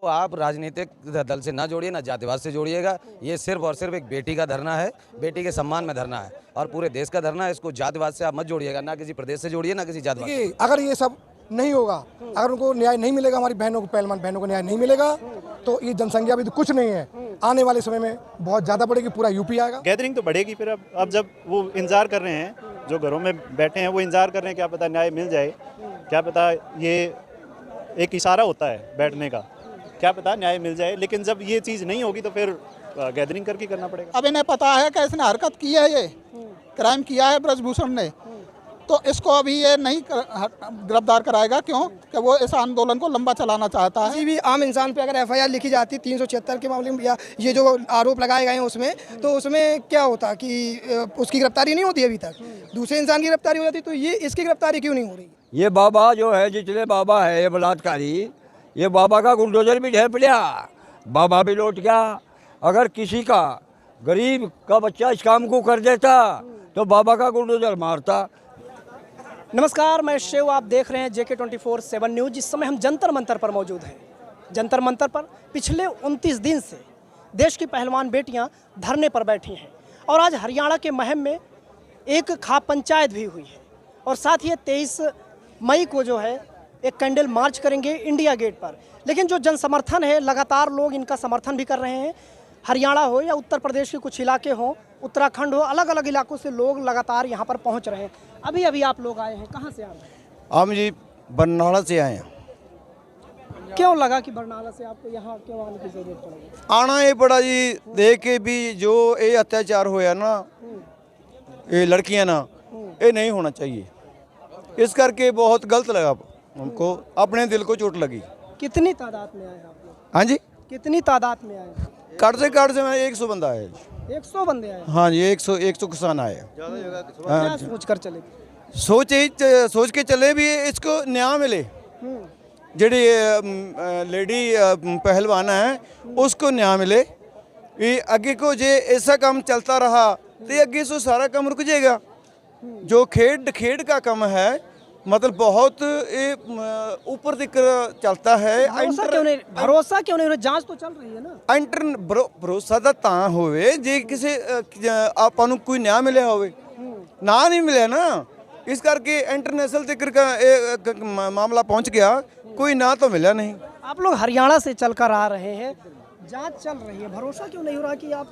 तो आप राजनीतिक दल से ना जोड़िए, ना जातिवाद से जोड़िएगा। ये सिर्फ और सिर्फ एक बेटी का धरना है, बेटी के सम्मान में धरना है और पूरे देश का धरना है। इसको जातिवाद से आप मत जोड़िएगा, ना किसी प्रदेश से जोड़िए, ना किसी जातिवाद से। देखिए, अगर ये सब नहीं होगा, अगर उनको न्याय नहीं मिलेगा, हमारी बहनों को, पहलवान बहनों को न्याय नहीं मिलेगा, तो ये जनसंख्या भी तो कुछ नहीं है, आने वाले समय में बहुत ज़्यादा बढ़ेगी, पूरा यूपी आएगा। गैदरिंग तो बढ़ेगी फिर। अब जब वो इंतजार कर रहे हैं, जो घरों में बैठे हैं वो इंतजार कर रहे हैं, क्या पता न्याय मिल जाए, क्या पता ये एक इशारा होता है बैठने का, क्या पता न्याय मिल जाए। लेकिन जब ये चीज़ नहीं होगी तो फिर गैदरिंग करके करना पड़ेगा। अब इन्हें पता है कि इसने हरकत की है, ये क्राइम किया है ब्रजभूषण ने, तो इसको अभी ये नहीं गिरफ्तार कराएगा। क्यों? कि वो इस आंदोलन को लंबा चलाना चाहता है। किसी भी आम इंसान पे अगर एफआईआर लिखी जाती 376 के मामले में, या ये जो आरोप लगाए गए हैं उसमें, तो उसमें क्या होता कि उसकी गिरफ्तारी नहीं होती अभी तक, दूसरे इंसान की गिरफ्तारी हो जाती, तो ये इसकी गिरफ्तारी क्यों नहीं हो रही? ये बाबा जो है, जितने बाबा है ये बलात्कारी, ये बाबा का बुलडोजर भी ढेर पड़ा, बाबा भी लौट गया। अगर किसी का गरीब का बच्चा इस काम को कर देता तो बाबा का बुलडोजर मारता। नमस्कार, मैं शिव, आप देख रहे हैं JK24/7 न्यूज़। इस समय हम जंतर मंतर पर मौजूद हैं। जंतर मंतर पर पिछले 29 दिन से देश की पहलवान बेटियां धरने पर बैठी हैं और आज हरियाणा के महम में एक खाप पंचायत भी हुई है और साथ ही 23 मई को जो है एक कैंडल मार्च करेंगे इंडिया गेट पर। लेकिन जो जन समर्थन है, लगातार लोग इनका समर्थन भी कर रहे हैं। हरियाणा हो या उत्तर प्रदेश के कुछ इलाके हों, उत्तराखंड हो, अलग अलग इलाकों से लोग लगातार यहाँ पर पहुँच रहे हैं। अभी अभी आप लोग आए हैं, कहाँ से आ रहे हैं? हम जी बरनाला से आए हैं। क्यों लगा कि बरनाला से आपको यहाँ क्यों आने की जरूरत पड़ी? आना ये बड़ा जी, देख के भी जो ये अत्याचार होया ना, ये लड़कियां ना, ये नहीं होना चाहिए। इस करके बहुत गलत लगा हमको, अपने दिल को चोट लगी। कितनी तादाद में आए आप लोग? हाँ जी, कितनी तादाद में आए? कट से मैं 100 बंदा आया जी। 100 बंदे आए? हाँ जी, 100 किसान आए। क्या सोच कर चले? सोच के चले भी इसको न्याय मिले, जेडी लेडी पहलवान है उसको न्याय मिले। ये आगे को जे ऐसा काम चलता रहा तो आगे से सारा काम रुक जाएगा। जो खेड का काम है, मतलब बहुत ऊपर तक चलता है। भरोसा क्यों नहीं? जांच तो चल रही है ना। भरोसा ਤਾਂ ਹੋਵੇ ਜੇ ਕਿਸੇ ਆਪਾਂ ਨੂੰ ਕੋਈ ਨਿਆਂ ਮਿਲਿਆ ਹੋਵੇ, ਨਾ नहीं मिले ना, इस करके इंटरनेशनल तक का मामला पहुंच गया, कोई ना तो मिला नहीं। आप लोग हरियाणा से चलकर आ रहे हैं, जांच चल रही है, भरोसा क्यों नहीं हो रहा कि आप?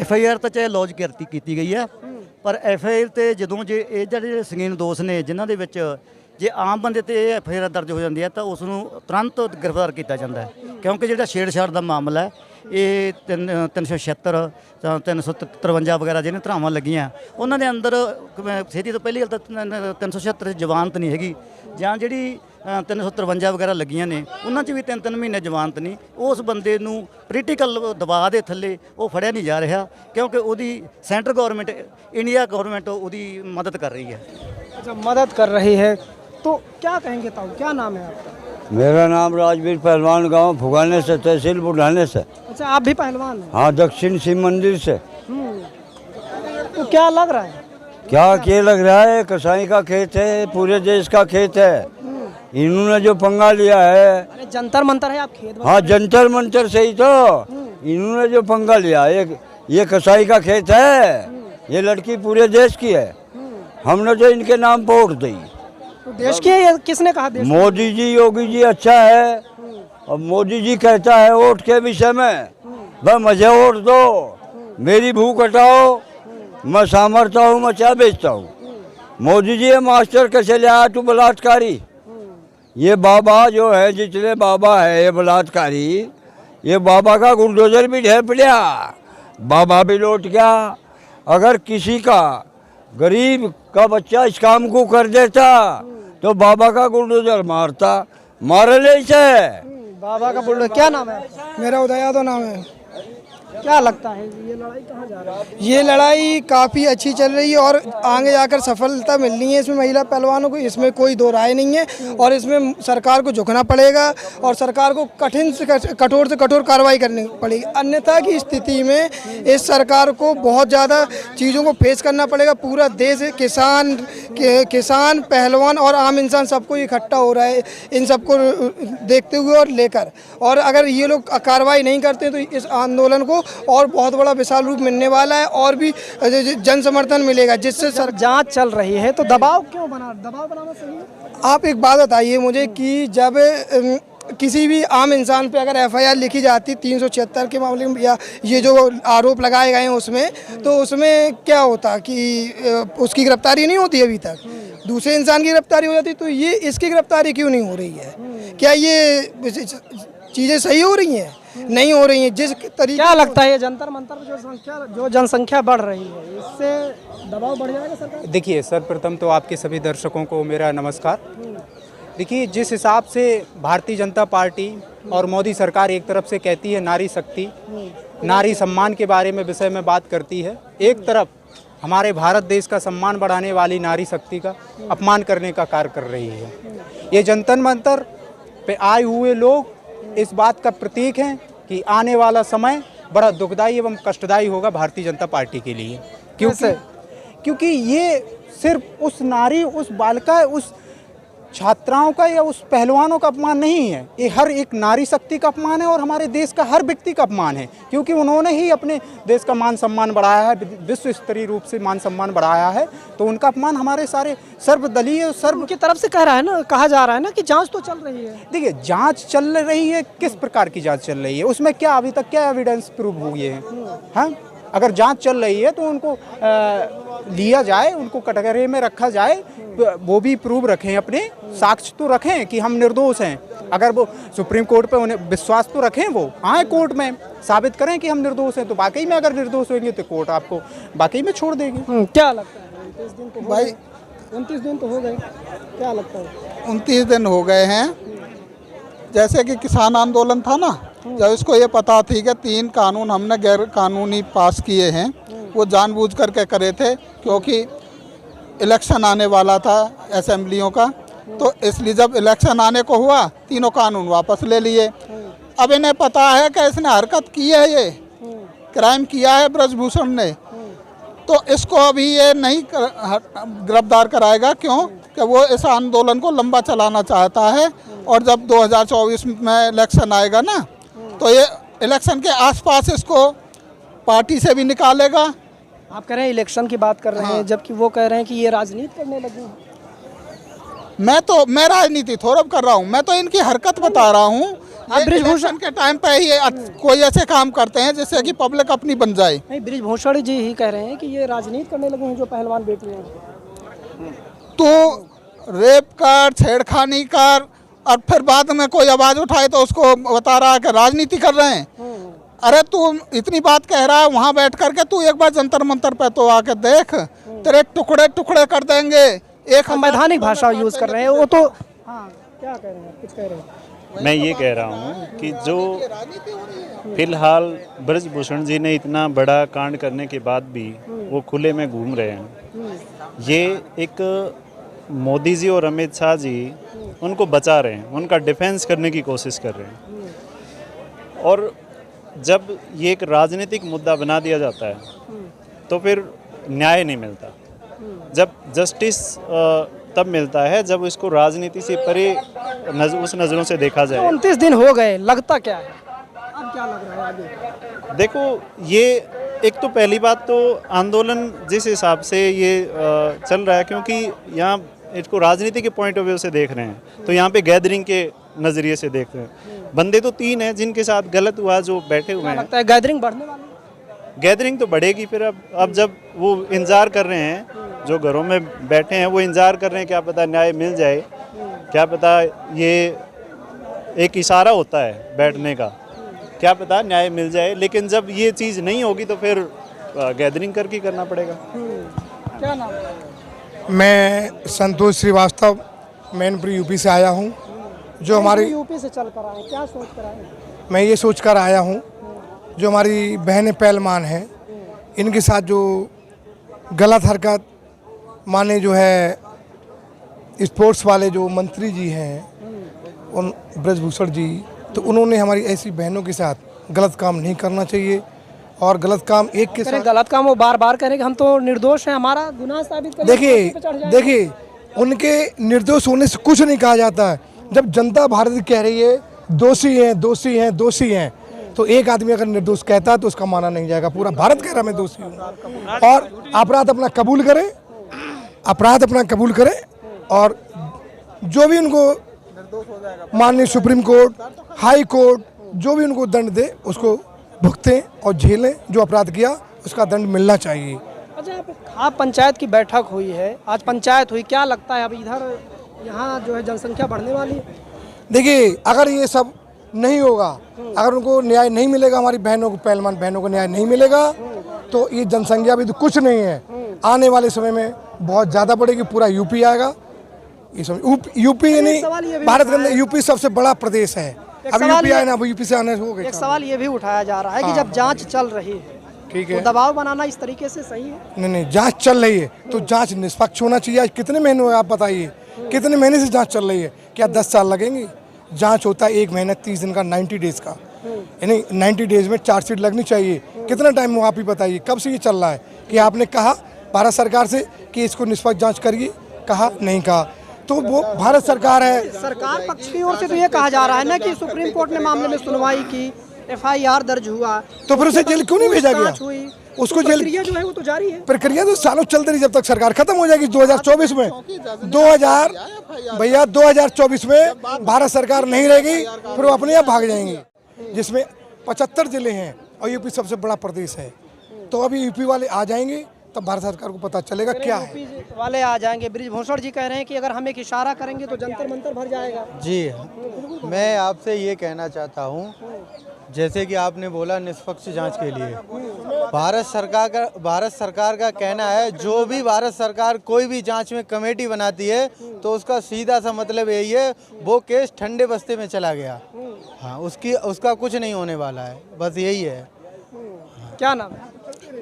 FIR ਤਾਂ ਚਾਹੇ ਲੌਜ ਕੀਤੀ ਗਈ ਹੈ, ਪਰ FIR ਤੇ ਜਦੋਂ ਜੇ ਇਹ ਜਿਹੜੇ ਸੰਗੀਨ ਦੋਸ਼ ਨੇ ਜਿਨ੍ਹਾਂ ਦੇ ਵਿੱਚ ਜੇ ਆਮ ਬੰਦੇ ਤੇ FIR ਦਰਜ ਹੋ ਜਾਂਦੀ ਹੈ ਤਾਂ ਉਸ ਨੂੰ ਤੁਰੰਤ ਗ੍ਰਿਫਤਾਰ ਕੀਤਾ ਜਾਂਦਾ ਹੈ। ਕਿਉਂਕਿ ਜਿਹੜਾ ਛੇੜਛਾੜ ਦਾ ਮਾਮਲਾ ਹੈ, ਇਹ 376 ਜਾਂ 353 ਵਗੈਰਾ ਜਿਹਨੇ ਧਰਾਵਾਂ ਲੱਗੀਆਂ, ਉਹਨਾਂ ਦੇ ਅੰਦਰ ਸੇਤੀ ਤੋਂ ਪਹਿਲੀ ਗੱਲ ਤਾਂ 376 ਜ਼ਮਾਨਤ ਨਹੀਂ ਹੈਗੀ, ਜਾਂ ਜਿਹੜੀ 353 ਵਗੈਰਾ ਲੱਗੀਆਂ ਨੇ ਉਹਨਾਂ 'ਚ ਵੀ 3-3 ਮਹੀਨੇ ਜ਼ਮਾਨਤ ਨਹੀਂ। ਉਸ ਬੰਦੇ ਨੂੰ ਪੋਲੀਟੀਕਲ ਦਬਾਅ ਦੇ ਥੱਲੇ ਉਹ ਫੜਿਆ ਨਹੀਂ ਜਾ ਰਿਹਾ, ਕਿਉਂਕਿ ਉਹਦੀ ਸੈਂਟਰ ਗਵਰਨਮੈਂਟ, इंडिया गवर्नमेंट ਉਹਦੀ मदद कर रही है। अच्छा, मदद कर रही है, तो क्या कहेंगे? ताऊ, क्या नाम है आपका? मेरा नाम राजवीर पहलवान, गांव भुगाने से, तहसील बुढ़ाने से। अच्छा, आप भी पहलवान हैं? हाँ, दक्षिण शिव मंदिर से। तो क्या लग रहा है? क्या लग रहा है? कसाई का खेत है, पूरे देश का खेत है। इन्होंने जो पंगा लिया है, अरे जंतर मंतर है, आप खेत? हाँ, जंतर मंतर से ही तो इन्होंने जो पंगा लिया, ये कसाई का खेत है, ये लड़की पूरे देश की है। हमने तो इनके नाम पर वोट दी। तो देश की है, ये किसने कहा देश? मोदी जी, योगी जी अच्छा है। और मोदी जी कहता है वोट के विषय में, भाई मुझे वोट दो, मेरी भूख हटाओ, मैं सामर्थ्य हूँ, मैं चाय बेचता हूँ। मोदी जी मास्टर कैसे ले आया तू बलात्कारी? ये बाबा जो है, जितने बाबा है ये बलात्कारी, ये बाबा का बुलडोजर भी ढेर पड़ा, बाबा भी लौट गया। अगर किसी का गरीब का बच्चा इस काम को कर देता तो बाबा का बुलडोजर मारता, मारे ले इसे। बाबा का बुलडोजर। क्या नाम है? मेरा उदय यादव नाम है। क्या लगता है ये लड़ाई कहाँ जा रही है? ये लड़ाई काफ़ी अच्छी चल रही है और आगे जाकर सफलता मिलनी है इसमें महिला पहलवानों को, इसमें कोई दो राय नहीं है। और इसमें सरकार को झुकना पड़ेगा और सरकार को कठिन से कठोर कार्रवाई करनी पड़ेगी। अन्यथा की स्थिति में इस सरकार को बहुत ज़्यादा चीज़ों को फेस करना पड़ेगा। पूरा देश किसान पहलवान और आम इंसान सबको इकट्ठा हो रहा है इन सबको देखते हुए और लेकर। और अगर ये लोग कार्रवाई नहीं करते तो इस आंदोलन को और बहुत बड़ा विशाल रूप मिलने वाला है और भी जन समर्थन मिलेगा, जिससे जांच चल रही है तो दबाव बनाना सही है? आप एक बात बताइए मुझे कि जब किसी भी आम इंसान पे अगर एफआईआर लिखी जाती 376 के मामले में या ये जो आरोप लगाए गए हैं उसमें, तो उसमें क्या होता कि उसकी गिरफ्तारी नहीं होती अभी तक, दूसरे इंसान की गिरफ्तारी हो जाती। तो ये इसकी गिरफ्तारी क्यों नहीं हो रही है? क्या ये चीज़ें सही हो रही हैं? नहीं हो रही हैं। जिस तरीके क्या लगता है जंतर मंतर पर जो जनसंख्या बढ़ रही है इससे दबाव बढ़ जाएगा सरकार? देखिए, सर्वप्रथम तो आपके सभी दर्शकों को मेरा नमस्कार। देखिए, जिस हिसाब से भारतीय जनता पार्टी और मोदी सरकार एक तरफ से कहती है नारी शक्ति, नारी सम्मान के बारे में विषय में बात करती है, एक तरफ हमारे भारत देश का सम्मान बढ़ाने वाली नारी शक्ति का अपमान करने का कार्य कर रही है। ये जंतर मंतर पे आए हुए लोग इस बात का प्रतीक हैं कि आने वाला समय बड़ा दुखदायी एवं कष्टदायी होगा भारतीय जनता पार्टी के लिए। क्योंकि ये सिर्फ उस नारी, उस बालिका, उस छात्राओं का या उस पहलवानों का अपमान नहीं है, ये हर एक नारी शक्ति का अपमान है और हमारे देश का हर व्यक्ति का अपमान है। क्योंकि उन्होंने ही अपने देश का मान सम्मान बढ़ाया है, विश्व स्तरीय रूप से मान सम्मान बढ़ाया है, तो उनका अपमान हमारे सारे सर्वदलीय उनकी तरफ से कहा जा रहा है ना कि जांच तो चल रही है। देखिए, जांच चल रही है, किस प्रकार की जांच चल रही है, उसमें क्या अभी तक क्या एविडेंस प्रूव हुए हैं? हाँ, अगर जांच चल रही है तो उनको लिया जाए, उनको कटघरे में रखा जाए, वो भी प्रूव रखें, अपने साक्ष्य तो रखें कि हम निर्दोष हैं। अगर वो सुप्रीम कोर्ट पे उन्हें विश्वास तो रखें, वो आए कोर्ट में साबित करें कि हम निर्दोष हैं, तो वाकई में अगर निर्दोष होंगे तो कोर्ट आपको वाकई में छोड़ देगी। क्या लगता है 29 दिन तो भाई 29 दिन तो हो गए, क्या लगता है? 29 दिन हो गए हैं। जैसे कि किसान आंदोलन था ना, जब इसको ये पता थी कि 3 कानून हमने गैर कानूनी पास किए हैं, वो जानबूझ करके करे थे क्योंकि इलेक्शन आने वाला था असेंबलियों का, तो इसलिए जब इलेक्शन आने को हुआ 3 कानून वापस ले लिए। अब इन्हें पता है कि इसने हरकत की है, ये क्राइम किया है ब्रजभूषण ने, तो इसको अभी ये नहीं गिरफ्तार कराएगा। क्यों? कि वो इस आंदोलन को लंबा चलाना चाहता है और जब 2024 में इलेक्शन आएगा ना, तो ये इलेक्शन के आसपास इसको पार्टी से भी निकालेगा। आप कह रहे हैं इलेक्शन की बात कर रहे हैं, जबकि वो कह रहे हैं कि ये राजनीति करने लगे हैं। मैं राजनीति थोड़ा कर रहा हूँ, मैं तो इनकी हरकत बता रहा हूँ। ब्रिजभूषण के टाइम पे ही कोई ऐसे काम करते हैं जिससे कि पब्लिक अपनी बन जाए। नहीं, ब्रिजभूषण जी ही कह रहे हैं कि ये राजनीति करने लगे हैं जो पहलवान बेटियां। तो रेप कर, छेड़खानी कर और फिर बाद में कोई आवाज़ उठाए तो उसको बता रहा है कि राजनीति कर रहे हैं। अरे तू इतनी बात कह रहा है, वहाँ बैठ करके तू एक बार जंतर मंतर पे तो आके देख, तेरे टुकड़े टुकड़े कर देंगे। एक संवैधानिक भाषा यूज कर रहे हैं वो तो। हाँ, क्या कह रहे हैं, कुछ कह रहे हैं? मैं ये कह रहा हूँ कि जो फिलहाल ब्रजभूषण जी ने इतना बड़ा कांड करने के बाद भी वो खुले में घूम रहे हैं, ये एक मोदी जी और अमित शाह जी उनको बचा रहे हैं, उनका डिफेंस करने की कोशिश कर रहे हैं। और जब ये एक राजनीतिक मुद्दा बना दिया जाता है तो फिर न्याय नहीं मिलता। जब जस्टिस तब मिलता है जब इसको राजनीति से परे उस नज़रों से देखा जाए। 29 दिन हो गए, लगता क्या है, अब क्या लग रहा है आगे? देखो, ये एक तो पहली बात तो आंदोलन जिस हिसाब से ये चल रहा है, क्योंकि यहाँ इसको राजनीति के पॉइंट ऑफ व्यू से देख रहे हैं, तो यहाँ पे गैदरिंग के नज़रिए से देख रहे हैं। बंदे तो 3 हैं जिनके साथ गलत हुआ, जो बैठे हुए हैं। लगता है गैदरिंग बढ़ने वाली है? गैदरिंग तो बढ़ेगी फिर। अब जब वो इंतज़ार कर रहे हैं, जो घरों में बैठे हैं वो इंतज़ार कर रहे हैं, क्या पता न्याय मिल जाए, क्या पता ये एक इशारा होता है बैठने का, क्या पता न्याय मिल जाए। लेकिन जब ये चीज़ नहीं होगी तो फिर गैदरिंग करके करना पड़ेगा। क्या नाम है? मैं संतोष श्रीवास्तव मैनपुर यूपी से आया हूँ। जो हमारी यूपी से चल कर आए, क्या सोच कर आए? मैं ये सोच कर आया हूँ जो हमारी बहनें पहलवान हैं इनके साथ जो गलत हरकत माने जो है स्पोर्ट्स वाले जो मंत्री जी हैं उन ब्रजभूषण जी, तो उन्होंने हमारी ऐसी बहनों के साथ गलत काम नहीं करना चाहिए। और गलत काम एक के साथ गलत काम वो बार बार करें कि हम तो निर्दोष हैं, हमारा गुनाह साबित करें। देखिए उनके निर्दोष होने से कुछ नहीं कहा जाता है। जब जनता भारत कह रही है दोषी हैं दोषी हैं दोषी हैं, तो एक आदमी अगर निर्दोष कहता है तो उसका माना नहीं जाएगा। पूरा भारत कह रहा मैं दोषी हूँ। और अपराध अपना कबूल करें, अपराध अपना कबूल करें और जो भी उनको माननीय सुप्रीम कोर्ट, हाई कोर्ट जो भी उनको दंड दे उसको भुगतें और झेलें। जो अपराध किया उसका दंड मिलना चाहिए। अच्छा, आप पंचायत की बैठक हुई है, आज पंचायत हुई, क्या लगता है अब इधर यहाँ जो है जनसंख्या बढ़ने वाली है? देखिए अगर ये सब नहीं होगा, अगर उनको न्याय नहीं मिलेगा, हमारी बहनों को, पहलवान बहनों को न्याय नहीं मिलेगा, तो ये जनसंख्या भी तो कुछ नहीं है। आने वाले समय में बहुत ज़्यादा बढ़ेगी, पूरा यूपी आएगा। ये सब यूपी नहीं, भारत के अंदर यूपी सबसे बड़ा प्रदेश है। अब यूपी आए ना, अब यूपी से आने हो गए। एक सवाल ये भी उठाया जा रहा है कि जब जांच चल रही है, ठीक है, तो दबाव बनाना इस तरीके से सही है? नहीं, जांच चल रही है तो जांच निष्पक्ष होना चाहिए। आज कितने महीने हुए आप बताइए, कितने महीने से जांच चल रही है? क्या 10 साल लगेंगे? जांच होता है 1 महीना 30 दिन का, 90 डेज का, यानी 90 डेज में चार्जशीट लगनी चाहिए। कितना टाइम हुआ आप ही बताइए, कब से ये चल रहा है? कि आपने कहा भारत सरकार से कि इसको निष्पक्ष जांच करिए, कहा नहीं कहा, तो वो भारत सरकार है। सरकार पक्ष की ओर से तो ये कहा जा रहा है ना कि सुप्रीम कोर्ट ने मामले में सुनवाई की, FIR दर्ज हुआ, तो फिर उसे जेल क्यों नहीं भेजा गया? उसको जेल प्रक्रिया जो है वो तो जारी है। प्रक्रिया तो सालों चलती रही, जब तक सरकार खत्म हो जाएगी 2024 में। 2024 में भारत सरकार नहीं रहेगी, फिर वो अपने आप भाग जाएंगे। जिसमें 75 जिले हैं और यूपी सबसे बड़ा प्रदेश है, तो अभी यूपी वाले आ जाएंगे तब भारत सरकार को पता चलेगा क्या है। यूपी वाले आ जाएंगे। ब्रिजभूषण जी कह रहे हैं कि अगर हम एक इशारा करेंगे तो जंतर मंतर भर जाएगा। जी, मैं आपसे ये कहना चाहता हूँ, जैसे कि आपने बोला निष्पक्ष जांच के लिए, भारत सरकार का कहना है जो भी भारत सरकार कोई भी जांच में कमेटी बनाती है तो उसका सीधा सा मतलब यही है वो केस ठंडे बस्ते में चला गया। हाँ, उसका कुछ नहीं होने वाला है, बस यही है। क्या नाम है?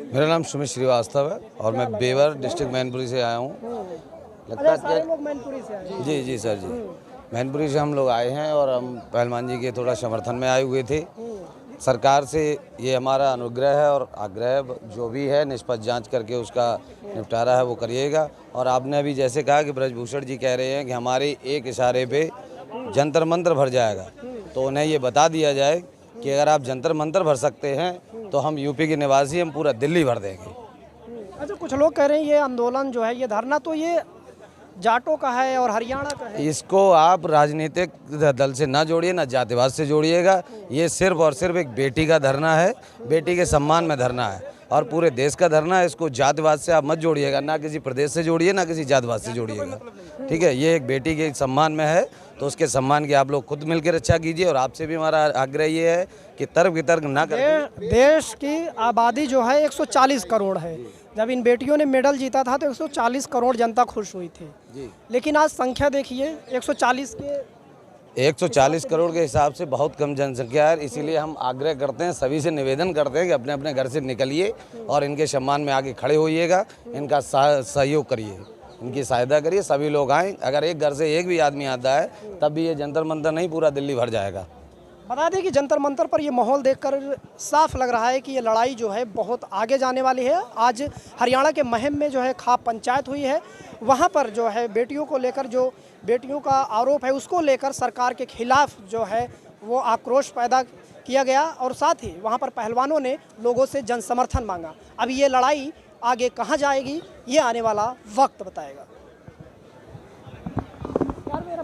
मेरा नाम सुमित श्रीवास्तव है और मैं बेवर डिस्ट्रिक्ट मैनपुरी से आया हूँ। लगता है सारे लोग मैनपुरी से आए? जी सर जी, मैनपुरी से हम लोग आए हैं और हम पहलवान जी के थोड़ा समर्थन में आए हुए थे। सरकार से ये हमारा अनुग्रह है और आग्रह, जो भी है निष्पक्ष जांच करके उसका निपटारा है वो करिएगा। और आपने अभी जैसे कहा कि ब्रजभूषण जी कह रहे हैं कि हमारे एक इशारे पे जंतर मंतर भर जाएगा, तो उन्हें ये बता दिया जाए कि अगर आप जंतर मंतर भर सकते हैं तो हम यूपी के निवासी हम पूरा दिल्ली भर देंगे। अच्छा, कुछ लोग कह रहे हैं ये आंदोलन जो है, ये धरना तो ये जाटों का है और हरियाणा का है। इसको आप राजनीतिक दल से ना जोड़िए, ना जातिवाद से जोड़िएगा। ये सिर्फ और सिर्फ एक बेटी का धरना है, बेटी के सम्मान में धरना है और पूरे देश का धरना है। इसको जातिवाद से आप मत जोड़िएगा, ना किसी प्रदेश से जोड़िए, ना किसी जातिवाद से जोड़िएगा, ठीक है? ये एक बेटी के सम्मान में है, तो उसके सम्मान की आप लोग खुद मिलकर रक्षा कीजिए। और आपसे भी हमारा आग्रह ये है कि तर्क वितर्क ना करें। देश की आबादी जो है 140 करोड़ है। जब इन बेटियों ने मेडल जीता था तो 140 करोड़ जनता खुश हुई थी जी। लेकिन आज संख्या देखिए 140 करोड़ के हिसाब से बहुत कम जनसंख्या है। इसीलिए हम आग्रह करते हैं, सभी से निवेदन करते हैं कि अपने अपने घर से निकलिए और इनके सम्मान में आगे खड़े होइएगा, इनका सहयोग करिए, इनकी सहायता करिए। सभी लोग आएँ, अगर एक घर से एक भी आदमी आता है तब भी ये जंतर मंतर नहीं पूरा दिल्ली भर जाएगा। बता दें कि जंतर मंतर पर ये माहौल देखकर साफ लग रहा है कि ये लड़ाई जो है बहुत आगे जाने वाली है। आज हरियाणा के महम में जो है खाप पंचायत हुई है, वहाँ पर जो है बेटियों को लेकर, जो बेटियों का आरोप है उसको लेकर सरकार के खिलाफ जो है वो आक्रोश पैदा किया गया और साथ ही वहाँ पर पहलवानों ने लोगों से जन समर्थन मांगा। अब ये लड़ाई आगे कहाँ जाएगी ये आने वाला वक्त बताएगा। यार मेरा